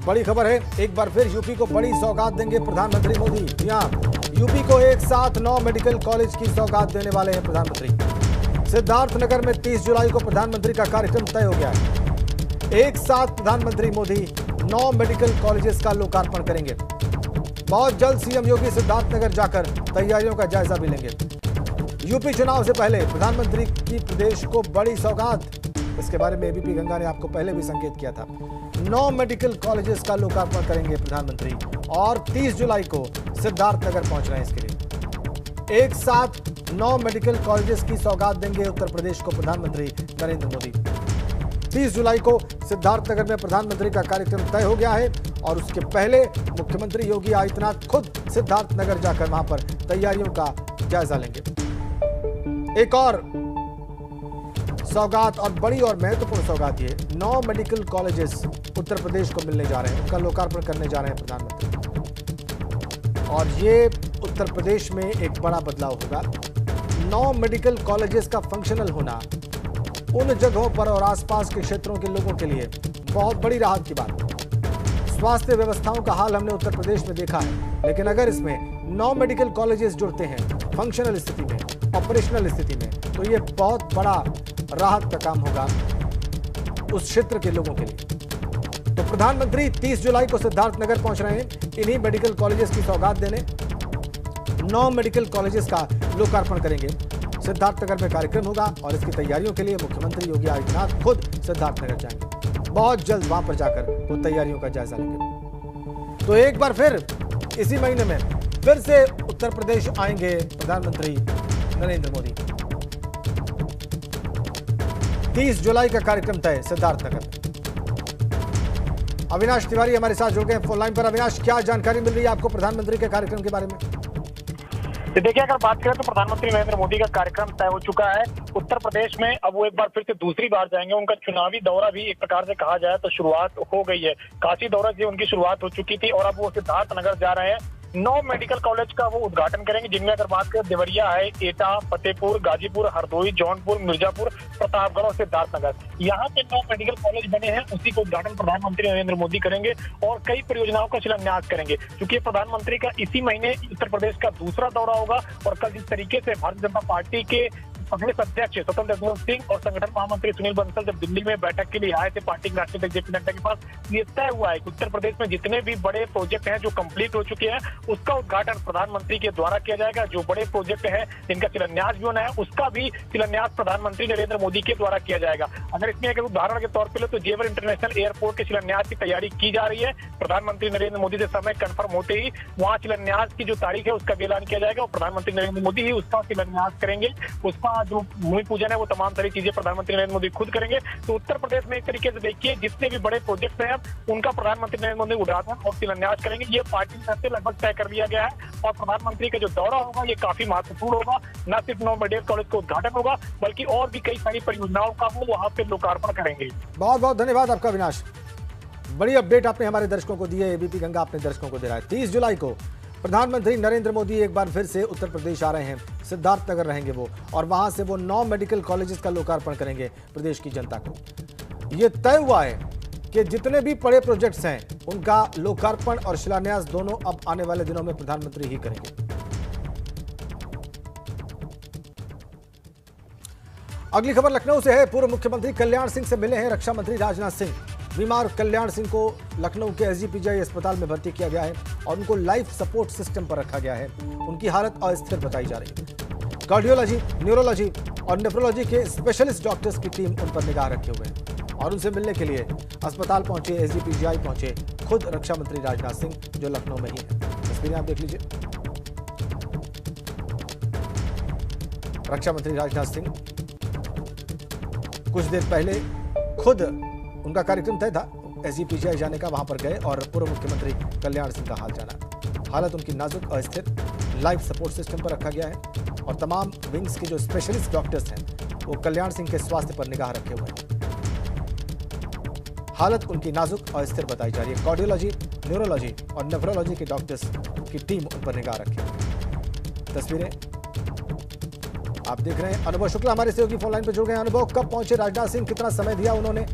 बड़ी खबर है, एक बार फिर यूपी को बड़ी सौगात देंगे प्रधानमंत्री मोदी। जी हां, यूपी को एक साथ 9 मेडिकल कॉलेज की सौगात देने वाले हैं प्रधानमंत्री। सिद्धार्थनगर में 30 जुलाई को प्रधानमंत्री का कार्यक्रम तय हो गया है। एक साथ प्रधानमंत्री मोदी 9 मेडिकल कॉलेजेस का लोकार्पण करेंगे। बहुत जल्द सीएम योगी सिद्धार्थनगर जाकर तैयारियों का जायजा भी लेंगे। यूपी चुनाव से पहले प्रधानमंत्री की प्रदेश को बड़ी सौगात, इसके बारे में एबीपी गंगा ने आपको पहले भी संकेत किया था। 9 मेडिकल कॉलेजेस का लोकार्पण करेंगे प्रधानमंत्री और 30 जुलाई को सिद्धार्थनगर पहुंच रहे हैं इसके लिए। एक साथ 9 मेडिकल कॉलेजेस की सौगात देंगे उत्तर प्रदेश को प्रधानमंत्री नरेंद्र मोदी। 30 जुलाई को सिद्धार्थनगर में प्रधानमंत्री का कार्यक्रम तय हो गया है और उसके पहले मुख्यमंत्री योगी आदित्यनाथ खुद सिद्धार्थनगर जाकर वहां पर तैयारियों का जायजा लेंगे। एक और सौगात और बड़ी और महत्वपूर्ण सौगात ये 9 मेडिकल कॉलेजेस उत्तर प्रदेश को मिलने जा रहे हैं, उनका लोकार्पण करने जा रहे हैं प्रधानमंत्री। और ये उत्तर प्रदेश में एक बड़ा बदलाव होगा। 9 मेडिकल कॉलेजेस का फंक्शनल होना उन जगहों पर और आसपास के क्षेत्रों के लोगों के लिए बहुत बड़ी राहत की बात है। स्वास्थ्य व्यवस्थाओं का हाल हमने उत्तर प्रदेश में देखा है, लेकिन अगर इसमें 9 मेडिकल कॉलेजेस जुड़ते हैं फंक्शनल स्थिति में, ऑपरेशनल स्थिति में, तो ये बहुत बड़ा राहत का काम होगा उस क्षेत्र के लोगों के लिए। तो प्रधानमंत्री 30 जुलाई को सिद्धार्थनगर पहुंच रहे हैं इन्हीं मेडिकल कॉलेजेस की सौगात देने। 9 मेडिकल कॉलेजेस का लोकार्पण करेंगे। सिद्धार्थनगर में कार्यक्रम होगा और इसकी तैयारियों के लिए मुख्यमंत्री योगी आदित्यनाथ खुद सिद्धार्थनगर जाएंगे। बहुत जल्द वहां पर जाकर वो तैयारियों का जायजा लेंगे। तो एक बार फिर इसी महीने में फिर से उत्तर प्रदेश आएंगे प्रधानमंत्री नरेंद्र मोदी। 30 जुलाई का कार्यक्रम तय सिद्धार्थनगर। अविनाश तिवारी हमारे साथ जुड़ गए फोन लाइन पर। अविनाश, क्या जानकारी मिल रही है आपको प्रधानमंत्री के कार्यक्रम के बारे में? देखिए, अगर बात करें तो प्रधानमंत्री नरेंद्र मोदी का कार्यक्रम तय हो चुका है उत्तर प्रदेश में। अब वो एक बार फिर से दूसरी बार जाएंगे। उनका चुनावी दौरा भी एक प्रकार से कहा जाए तो शुरुआत हो गई है। काशी दौरा से उनकी शुरुआत हो चुकी थी और अब वो सिद्धार्थनगर जा रहे हैं। 9 मेडिकल कॉलेज का वो उद्घाटन करेंगे, जिनमें अगर बात करें देवरिया है, एटा, फतेहपुर, गाजीपुर, हरदोई, जौनपुर, मिर्जापुर, प्रतापगढ़ और सिद्धार्थनगर। यहाँ पे 9 मेडिकल कॉलेज बने हैं, उसी का उद्घाटन प्रधानमंत्री नरेंद्र मोदी करेंगे और कई परियोजनाओं का शिलान्यास करेंगे। क्योंकि प्रधानमंत्री का इसी महीने उत्तर प्रदेश का दूसरा दौरा होगा और कल जिस तरीके से भारतीय जनता पार्टी के कांग्रेस अध्यक्ष स्वतंत्र देव सिंह और संगठन महामंत्री सुनील बंसल जब दिल्ली में बैठक के लिए आए थे पार्टी के राष्ट्रीय अध्यक्ष जेपी नड्डा के पास, ये तय हुआ है कि उत्तर प्रदेश में जितने भी बड़े प्रोजेक्ट हैं जो कंप्लीट हो चुके हैं उसका उद्घाटन प्रधानमंत्री के द्वारा किया जाएगा। जो बड़े प्रोजेक्ट हैं जिनका शिलान्यास भी होना है उसका भी शिलान्यास प्रधानमंत्री नरेंद्र मोदी के द्वारा किया जाएगा। अगर इसमें अगर उदाहरण के तौर पर ले तो जेवर इंटरनेशनल एयरपोर्ट के शिलान्यास की तैयारी की जा रही है। प्रधानमंत्री नरेंद्र मोदी से समय कंफर्म होते ही वहाँ शिलान्यास की जो तारीख है उसका भी ऐलान किया जाएगा और प्रधानमंत्री नरेंद्र मोदी ही उसका शिलान्यास करेंगे। उसका जो भूमि पूजन है वो तमाम सारी चीजें प्रधानमंत्री नरेंद्र मोदी खुद करेंगे। तो उत्तर प्रदेश में एक तरीके से देखिए जितने भी बड़े प्रोजेक्ट हैं उनका प्रधानमंत्री नरेंद्र मोदी उद्घाटन और शिलान्यास करेंगे। ये पार्टी की तरफ से लगभग तय कर लिया गया है और प्रधानमंत्री का जो दौरा होगा ये काफी महत्वपूर्ण होगा। न सिर्फ 9 मेडिकल कॉलेज का उद्घाटन होगा बल्कि और भी कई सारी परियोजनाओं का वो वहां पे लोकार्पण करेंगे। बहुत बहुत धन्यवाद आपका अविनाश, बड़ी अपडेट आपने हमारे दर्शकों को दी है। एबीपी गंगा अपने दर्शकों को दे रहा है। 30 जुलाई को प्रधानमंत्री नरेंद्र मोदी एक बार फिर से उत्तर प्रदेश आ रहे हैं। सिद्धार्थनगर रहेंगे वो और वहां से वो 9 मेडिकल कॉलेजेस का लोकार्पण करेंगे प्रदेश की जनता को। ये तय हुआ है कि जितने भी बड़े प्रोजेक्ट्स हैं उनका लोकार्पण और शिलान्यास दोनों अब आने वाले दिनों में प्रधानमंत्री ही करेंगे। अगली खबर लखनऊ से है। पूर्व मुख्यमंत्री कल्याण सिंह से मिले हैं रक्षा मंत्री राजनाथ सिंह। बीमार कल्याण सिंह को लखनऊ के एसजीपीजीआई अस्पताल में भर्ती किया गया है और उनको लाइफ सपोर्ट सिस्टम पर रखा गया है। उनकी हालत अस्थिर बताई जा रही है। कार्डियोलॉजी, न्यूरोलॉजी और नेफ्रोलॉजी के स्पेशलिस्ट डॉक्टर्स की टीम उन पर निगाह रखे हुए हैं और उनसे मिलने के लिए अस्पताल पहुंचे, एसजीपीजीआई पहुंचे खुद रक्षा मंत्री राजनाथ सिंह, जो लखनऊ में ही है। तस्वीरें आप देख लीजिए। रक्षा मंत्री राजनाथ सिंह कुछ देर पहले खुद, उनका कार्यक्रम तय था एसजीपीजीआई जाने का, वहां पर गए और पूर्व मुख्यमंत्री कल्याण सिंह का हाल जाना। हालत उनकी नाजुक, अस्थिर, लाइफ सपोर्ट सिस्टम पर रखा गया है और तमाम विंग्स के जो स्पेशलिस्ट डॉक्टर्स हैं वो कल्याण सिंह के स्वास्थ्य पर निगाह रखे हुए हैं। हालत उनकी नाजुक और अस्थिर बताई जा रही है। कार्डियोलॉजी, न्यूरोलॉजी और नेफ्रोलॉजी के डॉक्टर्स की टीम उन पर निगाह रखे हुए है। तस्वीरें आप देख रहे हैं। अनुभव शुक्ला हमारे सहयोगी फोन लाइन पर जुड़ गए। अनुभव, कब पहुंचे राजनाथ सिंह, कितना समय दिया उन्होंने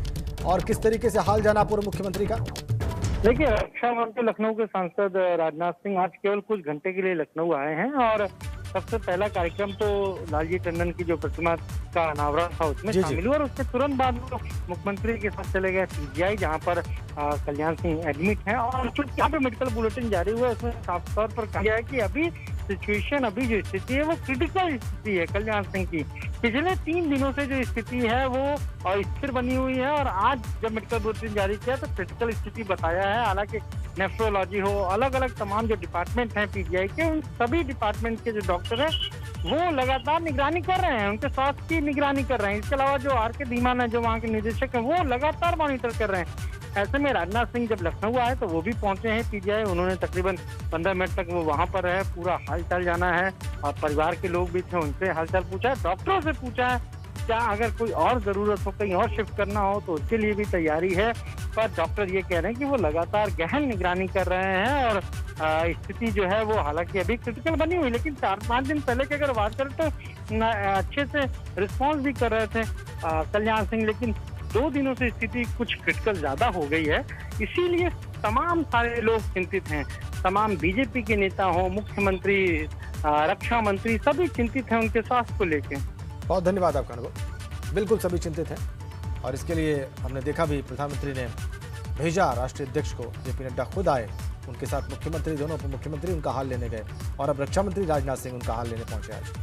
और किस तरीके से हाल जाना पूर्व मुख्यमंत्री का? देखिए, रक्षा मंत्री लखनऊ के सांसद राजनाथ सिंह आज केवल कुछ घंटे के लिए लखनऊ आए हैं और सबसे पहला कार्यक्रम तो लालजी टंडन की जो प्रतिमा का अनावरण था उसमें शामिल हुआ और उसके तुरंत बाद वो मुख्यमंत्री के साथ चले गए पीजीआई, जहां पर कल्याण सिंह एडमिट हैं। और यहाँ पे मेडिकल बुलेटिन जारी हुआ है, उसमें साफ तौर पर कहा गया है कि अभी सिचुएशन, अभी जो स्थिति है वो क्रिटिकल स्थिति है कल्याण सिंह की। पिछले 3 दिनों से जो स्थिति है वो स्थिर बनी हुई है और आज जब मेडिकल बुलेटिन जारी किया तो क्रिटिकल स्थिति बताया है। हालांकि नेफ्रोलॉजी हो, अलग अलग तमाम जो डिपार्टमेंट हैं पीजीआई के, उन सभी डिपार्टमेंट के जो डॉक्टर हैं वो लगातार निगरानी कर रहे हैं, उनके स्वास्थ्य की निगरानी कर रहे हैं। इसके अलावा जो आर.के. धीमान है, जो वहाँ के निदेशक हैं, वो लगातार मॉनिटर कर रहे हैं। ऐसे में राजनाथ सिंह जब लखनऊ आए तो वो भी पहुंचे हैं पीजीआई। उन्होंने तकरीबन 15 मिनट तक वो वहां पर रहे, पूरा हालचाल जाना है और परिवार के लोग भी थे, उनसे हालचाल पूछा है, डॉक्टरों से पूछा है क्या अगर कोई और जरूरत हो, कहीं और शिफ्ट करना हो तो उसके लिए भी तैयारी है। पर डॉक्टर ये कह रहे हैं कि वो लगातार गहन निगरानी कर रहे हैं और स्थिति जो है वो हालांकि अभी क्रिटिकल बनी हुई, लेकिन 4-5 दिन पहले की अगर बात करें तो अच्छे से रिस्पॉन्स भी कर रहे थे कल्याण सिंह, लेकिन 2 दिनों से स्थिति कुछ क्रिटिकल ज्यादा हो गई है। इसीलिए तमाम सारे लोग चिंतित हैं, तमाम बीजेपी के नेता हो, मुख्यमंत्री, रक्षा मंत्री, सभी चिंतित हैं उनके स्वास्थ्य को लेकर। बहुत धन्यवाद आपका अनुभव। बिल्कुल सभी चिंतित हैं और इसके लिए हमने देखा भी, प्रधानमंत्री ने भेजा राष्ट्रीय अध्यक्ष को, जेपी नड्डा खुद आए, उनके साथ मुख्यमंत्री, दोनों उप मुख्यमंत्री उनका हाल लेने गए और अब रक्षा मंत्री राजनाथ सिंह उनका हाल लेने पहुंचे आज।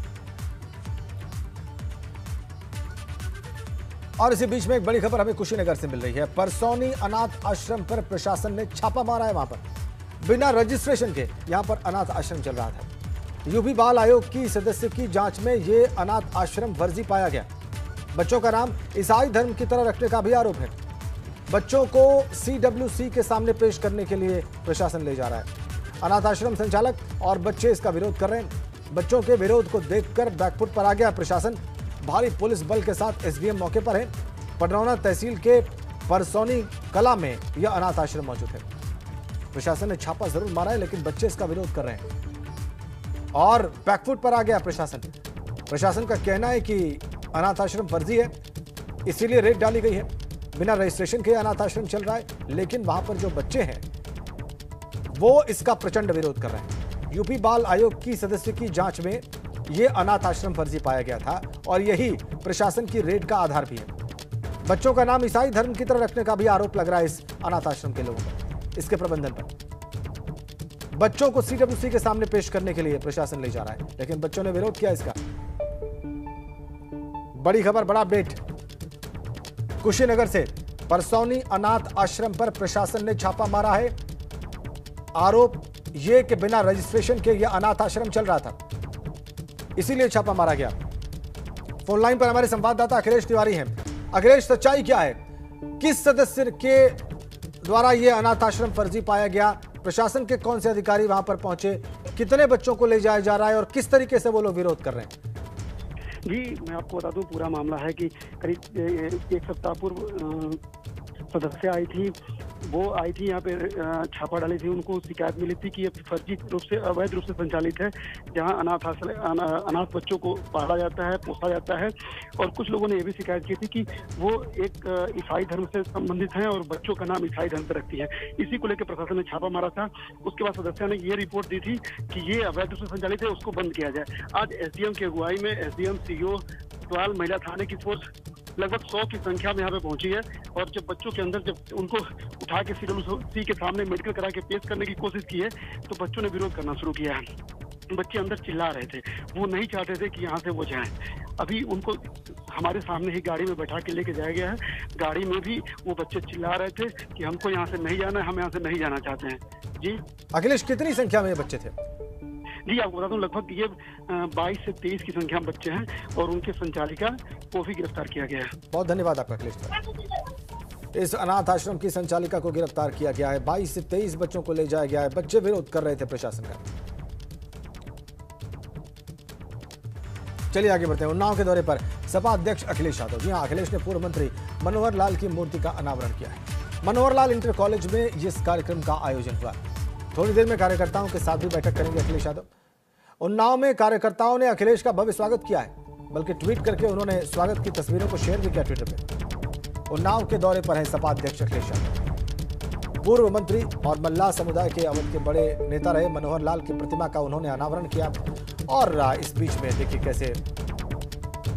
और इसी बीच में एक बड़ी खबर हमें कुशीनगर से मिल रही है। परसौनी अनाथ आश्रम पर प्रशासन ने छापा मारा है। वहां पर बिना रजिस्ट्रेशन के यहां पर अनाथ आश्रम चल रहा था। यूपी बाल आयोग की सदस्य की जांच में ये अनाथ आश्रम फर्जी पाया गया। बच्चों का नाम ईसाई धर्म की तरह रखने का भी आरोप है। बच्चों को CWC के सामने पेश करने के लिए प्रशासन ले जा रहा है। अनाथ आश्रम संचालक और बच्चे इसका विरोध कर रहे हैं। बच्चों के विरोध को देखकर बैकफुट पर आ गया प्रशासन। भारी पुलिस बल के साथ SDM मौके पर है। पडरौना तहसील के परसौनी कला में यह अनाथ आश्रम मौजूद है। प्रशासन ने छापा जरूर मारा है, लेकिन बच्चे इसका विरोध कर रहे हैं और बैकफुट पर आ गया प्रशासन। प्रशासन का कहना है कि अनाथ आश्रम फर्जी है, इसीलिए रेड डाली गई है। बिना रजिस्ट्रेशन के अनाथ आश्रम चल रहा है, लेकिन वहां पर जो बच्चे हैं वो इसका प्रचंड विरोध कर रहे हैं। यूपी बाल आयोग की सदस्य की जांच में यह अनाथ आश्रम फर्जी पाया गया था और यही प्रशासन की रेड का आधार भी है। बच्चों का नाम ईसाई धर्म की तरह रखने का भी आरोप लग रहा है इस अनाथ आश्रम के लोगों पर, इसके प्रबंधन पर। बच्चों को CWC के सामने पेश करने के लिए प्रशासन ले जा रहा है, लेकिन बच्चों ने विरोध किया इसका। बड़ी खबर, बड़ा अपडेट कुशीनगर से। परसौनी अनाथ आश्रम पर प्रशासन ने छापा मारा है। आरोप यह कि बिना रजिस्ट्रेशन के यह अनाथ आश्रम चल रहा था, इसीलिए छापा मारा गया। फोन लाइन पर हमारे संवाददाता अखिलेश तिवारी हैं। अखिलेश, सच्चाई क्या है? किस सदस्य के द्वारा यह अनाथ आश्रम फर्जी पाया गया? प्रशासन के कौन से अधिकारी वहां पर पहुंचे? कितने बच्चों को ले जाया जा रहा है और किस तरीके से वो लोग विरोध कर रहे हैं? जी, मैं आपको बता दूं, पूरा मामला है कि करीब 1 सप्ताह पूर्व सदस्य आई थी, वो आई थी यहाँ पे, छापा डाली थी। उनको शिकायत मिली थी कि ये फर्जी रूप से, अवैध रूप से संचालित है, जहाँ अनाथ बच्चों को पाला जाता है, पोसा जाता है। और कुछ लोगों ने ये भी शिकायत की थी कि वो एक ईसाई धर्म से संबंधित हैं और बच्चों का नाम ईसाई धर्म पर रखती है। इसी को लेकर प्रशासन ने छापा मारा था। उसके बाद सदस्यों ने ये रिपोर्ट दी थी कि ये अवैध रूप से संचालित है, उसको बंद किया जाए। आज SDM की अगुवाई में SDM, CO, कोतवाल महिला थाने की फोर्स लगभग 100 की संख्या में यहाँ पे पहुंची है। और जब बच्चों के अंदर, जब उनको उठा के CWC के सामने मेडिकल करा के पेश करने की कोशिश की है, तो बच्चों ने विरोध करना शुरू किया है। बच्चे अंदर चिल्ला रहे थे, वो नहीं चाहते थे कि यहाँ से वो जाएं। अभी उनको हमारे सामने ही गाड़ी में बैठा के लेके जाया गया है। गाड़ी में भी वो बच्चे चिल्ला रहे थे कि हमको यहाँ से नहीं जाना है, हम यहाँ से नहीं जाना चाहते हैं। जी अखिलेश, कितनी संख्या में ये बच्चे थे? जी, आपको बता दूं, लगभग ये 22 से 23 की संख्या में बच्चे हैं और उनके संचालिका को भी गिरफ्तार किया गया है। बहुत धन्यवाद आपका अखिलेश। इस अनाथ आश्रम की संचालिका को गिरफ्तार किया गया है। 22 से 23 बच्चों को ले जाया गया है। बच्चे विरोध कर रहे थे प्रशासन का। चलिए आगे बढ़ते हैं। उन्नाव के दौरे पर सपा अध्यक्ष अखिलेश यादव। जी हाँ, अखिलेश ने पूर्व मंत्री मनोहर लाल की मूर्ति का अनावरण किया है। मनोहर लाल इंटर कॉलेज में इस कार्यक्रम का आयोजन हुआ। थोड़ी देर में कार्यकर्ताओं के साथ भी बैठक करेंगे अखिलेश यादव। उन्नाव में कार्यकर्ताओं ने अखिलेश का भव्य स्वागत किया है, बल्कि ट्वीट करके उन्होंने स्वागत की तस्वीरों को शेयर भी किया ट्विटर पे। उन्नाव के दौरे पर है सपा अध्यक्ष अखिलेश यादव। पूर्व मंत्री और मल्लाह समुदाय के अवध के बड़े नेता रहे मनोहर लाल की प्रतिमा का उन्होंने अनावरण किया। और इस बीच में देखिए कैसे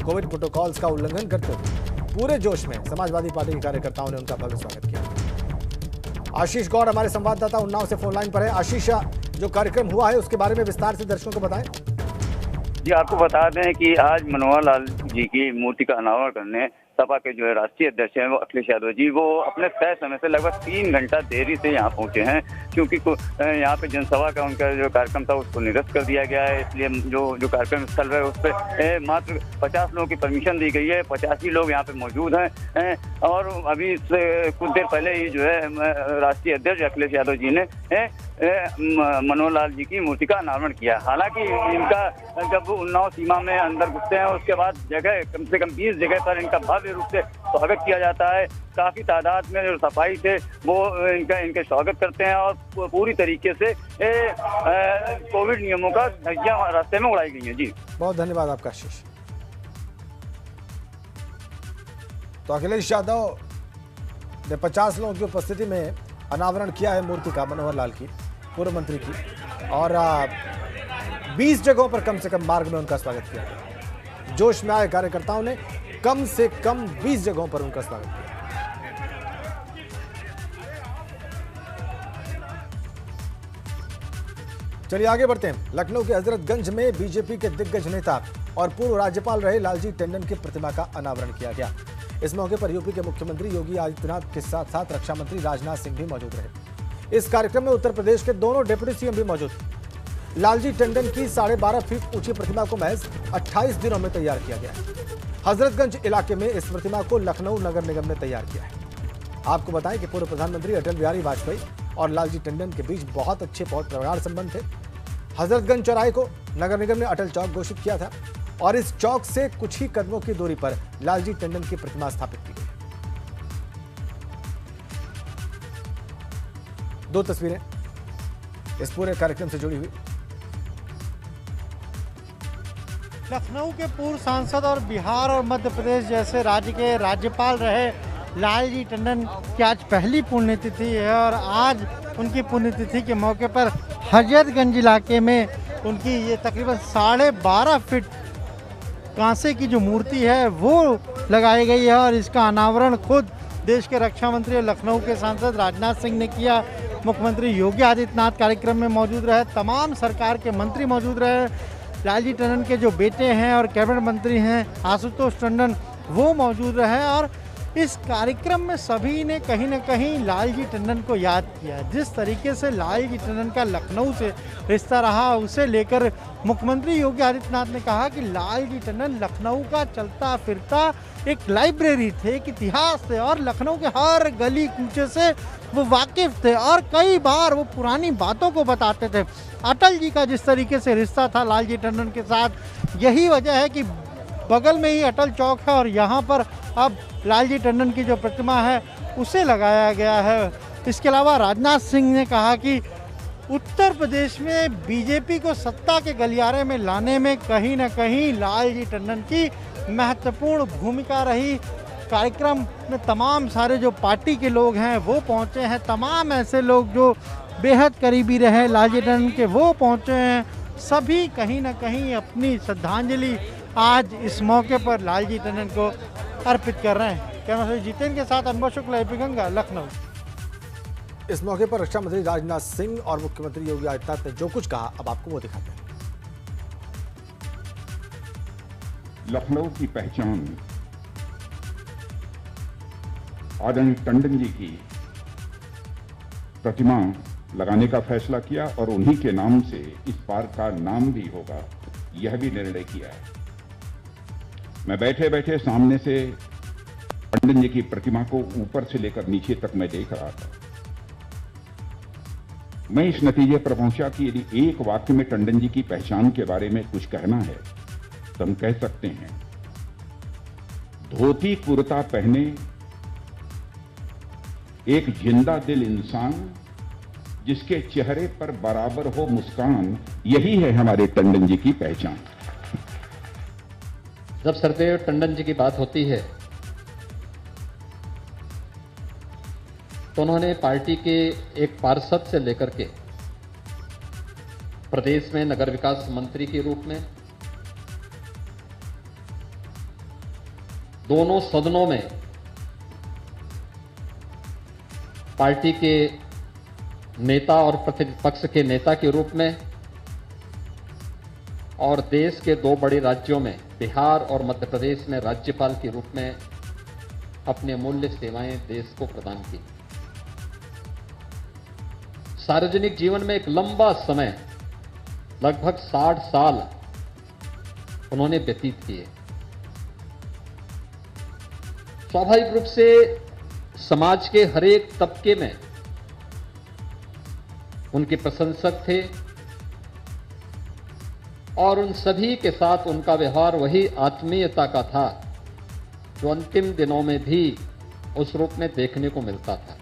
कोविड प्रोटोकॉल्स का उल्लंघन करते हुए पूरे जोश में समाजवादी पार्टी के कार्यकर्ताओं ने उनका भव्य स्वागत किया। आशीष गौड़ हमारे संवाददाता उन्नाव से फोन लाइन पर है। आशीष, जो कार्यक्रम हुआ है उसके बारे में विस्तार से दर्शकों को बताएं। जी, आपको बता दें कि आज मनोहर लाल जी की मूर्ति का अनावरण करने सपा के जो है राष्ट्रीय अध्यक्ष हैं वो अखिलेश यादव जी, वो अपने तय समय से लगभग 3 घंटा देरी से यहाँ पहुंचे हैं, क्योंकि यहाँ पे जनसभा का उनका जो कार्यक्रम था उसको निरस्त कर दिया गया है। इसलिए जो कार्यक्रम स्थल है उस पर मात्र 50 लोगों की परमिशन दी गई है। 85 लोग यहाँ पे मौजूद हैं और अभी इससे कुछ देर पहले ही जो है राष्ट्रीय अध्यक्ष अखिलेश यादव जी ने मनोहर लाल जी की मूर्ति का अनावरण किया। हालांकि इनका जब उन्नाव सीमा में अंदर घुसते हैं उसके बाद जगह कम से कम 20 जगह पर इनका भव्य रूप से स्वागत किया जाता है। काफी तादाद में जो सफाई से वो इनके स्वागत करते हैं और पूरी तरीके से कोविड नियमों का धज्जियां रास्ते में उड़ाई गई हैं। जी, बहुत धन्यवाद आपका आशीष। तो अखिलेश यादव ने 50 लोगों की उपस्थिति में अनावरण किया है मूर्ति का, मनोहर लाल की, पूर्व मंत्री की, और 20 जगहों पर कम से कम मार्ग में उनका स्वागत किया। जोश में आए कार्यकर्ताओं ने कम से कम 20 जगहों पर उनका स्वागत किया। चलिए आगे बढ़ते हैं। लखनऊ के हजरतगंज में बीजेपी के दिग्गज नेता और पूर्व राज्यपाल रहे लालजी टंडन की प्रतिमा का अनावरण किया गया। इस मौके पर यूपी के मुख्यमंत्री योगी आदित्यनाथ के साथ साथ रक्षा मंत्री राजनाथ सिंह भी मौजूद रहे। इस कार्यक्रम में उत्तर प्रदेश के दोनों डिप्टी सीएम भी मौजूद। लालजी टंडन की 12.5 फीट ऊंची प्रतिमा को महज 28 दिनों में तैयार किया गया। हजरतगंज इलाके में इस प्रतिमा को लखनऊ नगर निगम ने तैयार किया है। आपको बताएं कि पूर्व प्रधानमंत्री अटल बिहारी वाजपेयी और लालजी टंडन के बीच बहुत अच्छे प्रगाढ़ संबंध थे। हजरतगंज चौराहे को नगर निगम ने अटल चौक घोषित किया था और इस चौक से कुछ ही कदमों की दूरी पर लालजी टंडन की प्रतिमा स्थापित की गई। 2 तस्वीरें इस पूरे कार्यक्रम से जुड़ी हुई। लखनऊ के पूर्व सांसद और बिहार और मध्य प्रदेश जैसे राज्य के राज्यपाल रहे लालजी टंडन की आज पहली पुण्यतिथि है और आज उनकी पुण्यतिथि के मौके पर हजरतगंज इलाके में उनकी ये तकरीबन 12.5 फीट कांसे की जो मूर्ति है वो लगाई गई है और इसका अनावरण खुद देश के रक्षा मंत्री और लखनऊ के सांसद राजनाथ सिंह ने किया। मुख्यमंत्री योगी आदित्यनाथ कार्यक्रम में मौजूद रहे, तमाम सरकार के मंत्री मौजूद रहे। लालजी टंडन के जो बेटे हैं और कैबिनेट मंत्री हैं आशुतोष टंडन वो मौजूद रहे और इस कार्यक्रम में सभी ने कहीं न कहीं लालजी टंडन को याद किया। जिस तरीके से लालजी टंडन का लखनऊ से रिश्ता रहा उसे लेकर मुख्यमंत्री योगी आदित्यनाथ ने कहा कि लालजी टंडन लखनऊ का चलता फिरता एक लाइब्रेरी थे, एक इतिहास थे और लखनऊ के हर गली कूचे से वो वाकिफ थे और कई बार वो पुरानी बातों को बताते थे। अटल जी का जिस तरीके से रिश्ता था लालजी टंडन के साथ, यही वजह है कि बगल में ही अटल चौक है और यहाँ पर अब लालजी टंडन की जो प्रतिमा है उसे लगाया गया है। इसके अलावा राजनाथ सिंह ने कहा कि उत्तर प्रदेश में बीजेपी को सत्ता के गलियारे में लाने में कहीं न कहीं लालजी टंडन की महत्वपूर्ण भूमिका रही। कार्यक्रम में तमाम सारे जो पार्टी के लोग हैं वो पहुँचे हैं, तमाम ऐसे लोग जो बेहद करीबी रहे लालजी टंडन के वो पहुँचे हैं। सभी कहीं न कहीं अपनी श्रद्धांजलि आज इस मौके पर लालजी टंडन को अर्पित कर रहे हैं। कैमरा जितेंद्र के साथ अनुभव शुक्ला, एपी गंगा, लखनऊ। इस मौके पर रक्षा मंत्री राजनाथ सिंह और मुख्यमंत्री योगी आदित्यनाथ ने जो कुछ कहा अब आपको वो दिखाते हैं। लखनऊ की पहचान आदरणीय टंडन जी की प्रतिमा लगाने का फैसला किया और उन्हीं के नाम से इस पार्क का नाम भी होगा, यह भी निर्णय किया है। मैं बैठे बैठे सामने से टंडन जी की प्रतिमा को ऊपर से लेकर नीचे तक मैं देख रहा था। मैं इस नतीजे पर पहुंचा कि यदि एक वाक्य में टंडन जी की पहचान के बारे में कुछ कहना है तो हम कह सकते हैं, धोती कुर्ता पहने एक जिंदा दिल इंसान जिसके चेहरे पर बराबर हो मुस्कान, यही है हमारे टंडन जी की पहचान। जब सरदेव टंडन जी की बात होती है तो उन्होंने पार्टी के एक पार्षद से लेकर के प्रदेश में नगर विकास मंत्री के रूप में, दोनों सदनों में पार्टी के नेता और प्रतिपक्ष के नेता के रूप में, और देश के दो बड़े राज्यों में बिहार और मध्य प्रदेश में राज्यपाल के रूप में अपने अमूल्य सेवाएं देश को प्रदान की। सार्वजनिक जीवन में एक लंबा समय, लगभग 60 साल उन्होंने व्यतीत किए। स्वाभाविक रूप से समाज के हर एक तबके में उनके प्रशंसक थे और उन सभी के साथ उनका व्यवहार वही आत्मीयता का था जो अंतिम दिनों में भी उस रूप में देखने को मिलता था।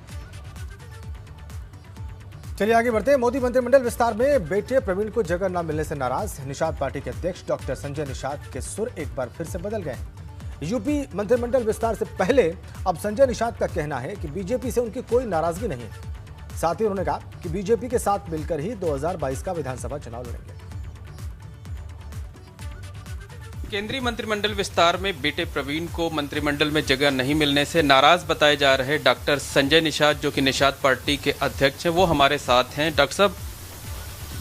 चलिए आगे बढ़ते हैं। मोदी मंत्रिमंडल विस्तार में बेटे प्रवीण को जगह न मिलने से नाराज निषाद पार्टी के अध्यक्ष डॉक्टर संजय निषाद के सुर एक बार फिर से बदल गए हैं। यूपी मंत्रिमंडल विस्तार से पहले अब संजय निषाद का कहना है कि बीजेपी से उनकी कोई नाराजगी नहीं है। साथ ही उन्होंने कहा कि बीजेपी के साथ मिलकर ही 2022 का विधानसभा चुनाव लड़ेंगे। केंद्रीय मंत्रिमंडल विस्तार में बेटे प्रवीण को मंत्रिमंडल में जगह नहीं मिलने से नाराज बताए जा रहे डॉक्टर संजय निषाद, जो कि निषाद पार्टी के अध्यक्ष हैं, वो हमारे साथ हैं। डॉक्टर साहब,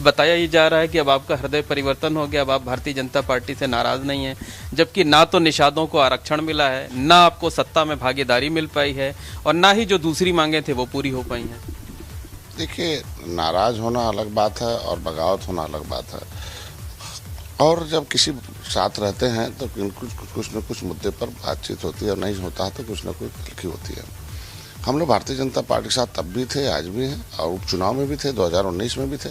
बताया ये जा रहा है कि अब आपका हृदय परिवर्तन हो गया, अब आप भारतीय जनता पार्टी से नाराज नहीं हैं, जबकि ना तो निषादों को आरक्षण मिला है, ना आपको सत्ता में भागीदारी मिल पाई है, और ना ही जो दूसरी मांगे थे वो पूरी हो पाई हैं। देखिए, नाराज होना अलग बात है और बगावत होना अलग बात है। और जब किसी साथ रहते हैं तो कुछ न कुछ मुद्दे पर बातचीत होती है, और नहीं होता है तो कुछ न कुछ तलखी होती है। हम लोग भारतीय जनता पार्टी के साथ तब भी थे, आज भी हैं, और उपचुनाव में भी थे, 2019 में भी थे।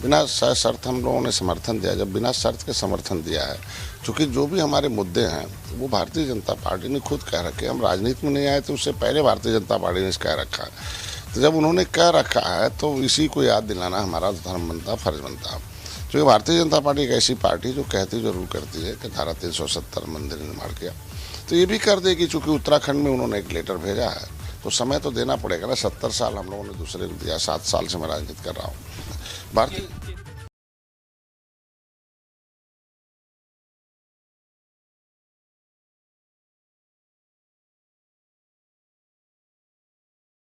बिना शर्त हम लोगों ने समर्थन दिया। जब बिना शर्त के समर्थन दिया है, क्योंकि जो भी हमारे मुद्दे हैं वो भारतीय जनता पार्टी ने खुद कह रखे। हम राजनीति में नहीं आए तो उससे पहले भारतीय जनता पार्टी ने कह रखा है। तो जब उन्होंने कह रखा है तो इसी को याद दिलाना हमारा धर्म बनता, फर्ज बनता। क्योंकि भारतीय जनता पार्टी एक ऐसी पार्टी जो कहती जरूर करती है कि धारा 370 मंदिर निर्माण किया, तो ये भी कर देगी। चूंकि उत्तराखंड में उन्होंने एक लेटर भेजा है तो समय तो देना पड़ेगा ना। 70 साल हम लोगों ने दूसरे को दिया, 7 साल से मैं राजनीति कर रहा हूँ। भारतीय